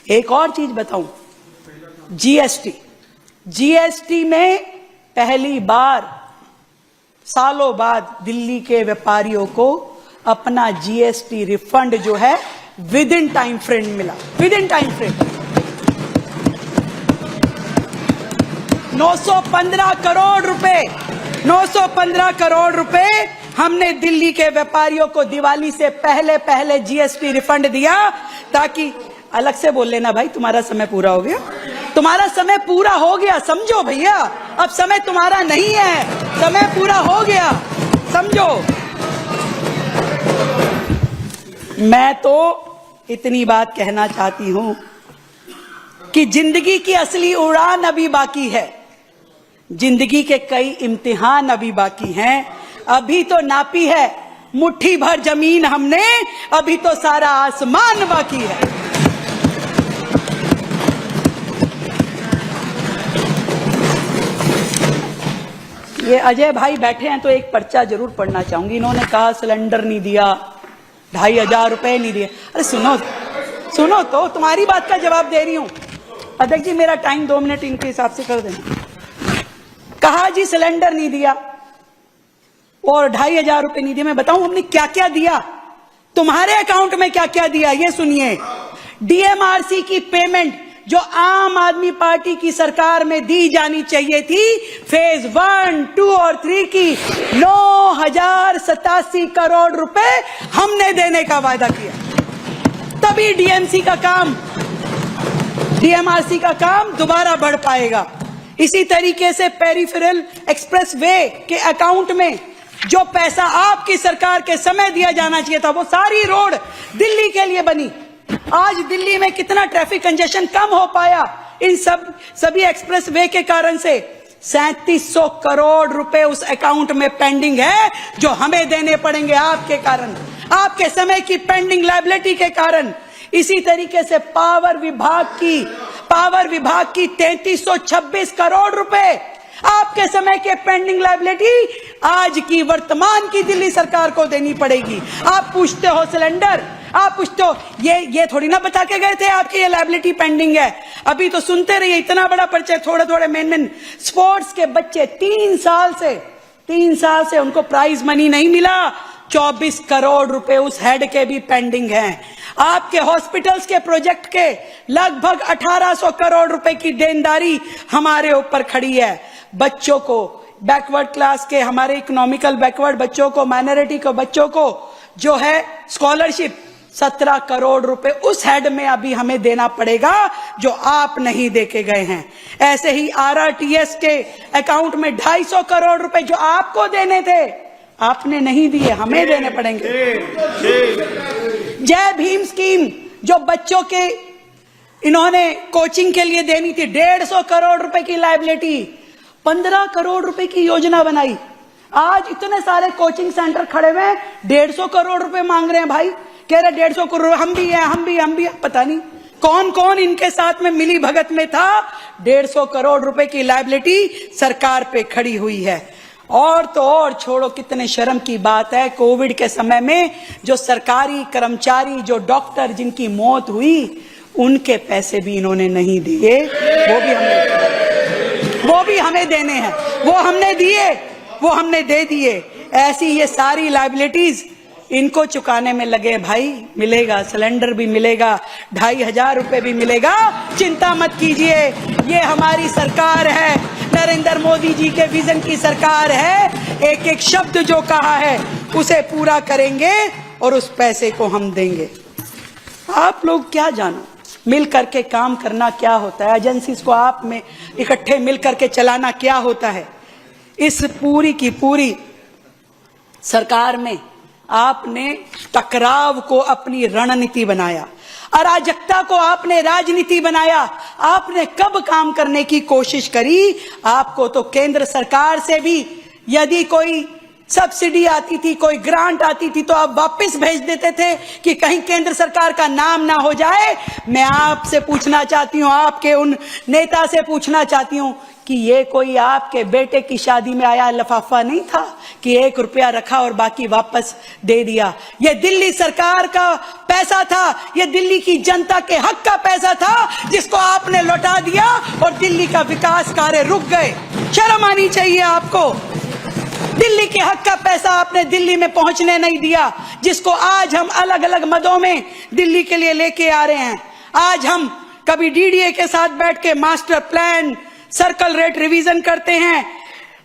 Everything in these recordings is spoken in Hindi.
एक और चीज बताऊं, जीएसटी में पहली बार सालों बाद दिल्ली के व्यापारियों को अपना जीएसटी रिफंड जो है विद इन टाइम फ्रेम मिला, with in time frame. 915 crore रुपए, 915 करोड़ रुपए हमने दिल्ली के व्यापारियों को दिवाली से पहले पहले जीएसटी रिफंड दिया, ताकि अलग से बोल लेना भाई तुम्हारा समय पूरा हो गया, तुम्हारा समय पूरा हो गया, समझो भैया, अब समय तुम्हारा नहीं है, समय पूरा हो गया, समझो। मैं तो इतनी बात कहना चाहती हूं कि जिंदगी की असली उड़ान अभी बाकी है, जिंदगी के कई इम्तिहान अभी बाकी हैं, अभी तो नापी है मुट्ठी भर जमीन हमने, अभी तो सारा आसमान बाकी है। ये अजय भाई बैठे हैं तो एक पर्चा जरूर पढ़ना चाहूंगी। इन्होंने कहा सिलेंडर नहीं दिया, 2500 रुपए नहीं दिए। अरे सुनो सुनो तो, तुम्हारी बात का जवाब दे रही हूं। अध्यक्ष जी मेरा टाइम 2 मिनट इनके हिसाब से कर देना। कहा जी सिलेंडर नहीं दिया और 2500 रुपए नहीं दिए। मैं बताऊं हमने क्या क्या दिया, तुम्हारे अकाउंट में क्या क्या दिया, ये सुनिए। डीएमआरसी की पेमेंट जो आम आदमी पार्टी की सरकार में दी जानी चाहिए थी, फेज 1, 2 और 3 की 9087 करोड़ रुपए हमने देने का वादा किया। तभी डीएमआरसी का काम दोबारा बढ़ पाएगा। इसी तरीके से पेरिफेरल एक्सप्रेस वे के अकाउंट में जो पैसा आपकी सरकार के समय दिया जाना चाहिए था, वो सारी रोड दिल्ली के लिए बनी। आज दिल्ली में कितना ट्रैफिक कंजेशन कम हो पाया इन सभी एक्सप्रेस वे के कारण से। 3700 करोड़ रुपए उस अकाउंट में पेंडिंग है, जो हमें देने पड़ेंगे आपके कारण, आपके समय की पेंडिंग लायबिलिटी के कारण। इसी तरीके से पावर विभाग की 3326 करोड़ रुपए आपके समय के पेंडिंग लायबिलिटी आज की वर्तमान की दिल्ली सरकार को देनी पड़ेगी। आप पूछते हो सिलेंडर, आप पूछते हो ये थोड़ी ना बता के गए थे आपकी ये लायबिलिटी पेंडिंग है। अभी तो सुनते रहिए, इतना बड़ा परिचय, थोड़े थोड़े मेन स्पोर्ट्स के बच्चे 3 साल से उनको प्राइज मनी नहीं मिला, 24 करोड़ रुपए उस हेड के भी पेंडिंग हैं। आपके हॉस्पिटल्स के प्रोजेक्ट के लगभग 1800 करोड़ रुपए की देनदारी हमारे ऊपर खड़ी है। बच्चों को, बैकवर्ड क्लास के, हमारे इकोनॉमिकल बैकवर्ड बच्चों को, माइनॉरिटी के बच्चों को जो है स्कॉलरशिप 17 करोड़ रुपए उस हेड में अभी हमें देना पड़ेगा, जो आप नहीं देके गए हैं। ऐसे ही आरआरटीएस के अकाउंट में 250 करोड़ रुपए जो आपको देने थे, आपने नहीं दिए, हमें देने पड़ेंगे। जय भीम स्कीम जो बच्चों के इन्होंने कोचिंग के लिए देनी थी, 150 करोड़ रुपए की लायबिलिटी, 15 करोड़ रुपए की योजना बनाई। आज इतने सारे कोचिंग सेंटर खड़े हुए हैं, 150 करोड़ रुपए मांग रहे हैं भाई, कह रहे 150 करोड़ हम भी हैं, पता नहीं कौन कौन इनके साथ में मिली भगत में था। 150 करोड़ रुपए की लायबिलिटी सरकार पे खड़ी हुई है। और तो और छोड़ो, कितने शर्म की बात है, कोविड के समय में जो सरकारी कर्मचारी, जो डॉक्टर जिनकी मौत हुई, उनके पैसे भी इन्होंने नहीं दिए, वो भी हमें देने हैं, वो हमने दिए, वो हमने दे दिए। ऐसी ये सारी लायबिलिटीज इनको चुकाने में लगे भाई। मिलेगा, सिलेंडर भी मिलेगा, 2500 रुपए भी मिलेगा, चिंता मत कीजिए। ये हमारी सरकार है, नरेंद्र मोदी जी के विजन की सरकार है। एक एक शब्द जो कहा है उसे पूरा करेंगे और उस पैसे को हम देंगे। आप लोग क्या जानो मिल करके काम करना क्या होता है, एजेंसीज को आप में इकट्ठे मिल करके चलाना क्या होता है। इस पूरी की पूरी सरकार में आपने टकराव को अपनी रणनीति बनाया, अराजकता को आपने राजनीति बनाया। आपने कब काम करने की कोशिश करी? आपको तो केंद्र सरकार से भी यदि कोई सब्सिडी आती थी, कोई ग्रांट आती थी, तो आप वापस भेज देते थे कि कहीं केंद्र सरकार का नाम ना हो जाए। मैं आपसे पूछना चाहती हूं, आपके उन नेता से पूछना चाहती हूं कि ये कोई आपके बेटे की शादी में आया लफाफा नहीं था कि 1 रुपया रखा और बाकी वापस दे दिया। ये दिल्ली सरकार का पैसा था, ये दिल्ली की जनता के हक का पैसा था, दिल्ली का विकास कार्य रुक गए। शर्म आनी चाहिए आपको। दिल्ली के हक का पैसा आपने दिल्ली में पहुंचने नहीं दिया, जिसको आज हम अलग अलग मदों में दिल्ली के लिए लेके आ रहे हैं। आज हम कभी डीडीए के साथ बैठ के master plan, circle rate revision करते हैं,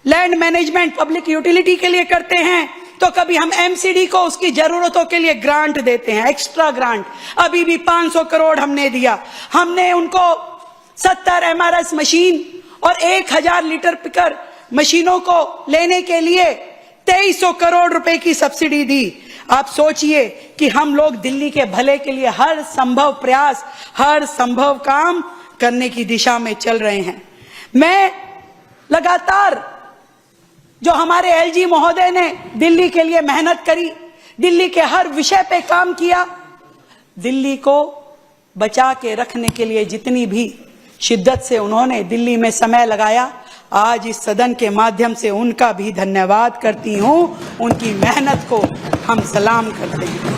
लैंड मैनेजमेंट पब्लिक यूटिलिटी के लिए करते हैं, तो कभी हम एमसीडी को उसकी जरूरतों के लिए ग्रांट देते हैं, एक्स्ट्रा ग्रांट। अभी भी 500 करोड़ हमने दिया। हमने उनको 70 एमआरएस मशीन और 1000 लीटर पिकर मशीनों को लेने के लिए 2300 करोड़ रुपए की सब्सिडी दी। आप सोचिए कि हम लोग दिल्ली के भले के लिए हर संभव प्रयास, हर संभव काम करने की दिशा में चल रहे हैं। मैं लगातार जो हमारे एलजी महोदय ने दिल्ली के लिए मेहनत करी, दिल्ली के हर विषय पे काम किया, दिल्ली को बचा के रखने के लिए जितनी भी शिद्दत से उन्होंने दिल्ली में समय लगाया, आज इस सदन के माध्यम से उनका भी धन्यवाद करती हूं। उनकी मेहनत को हम सलाम करते हैं।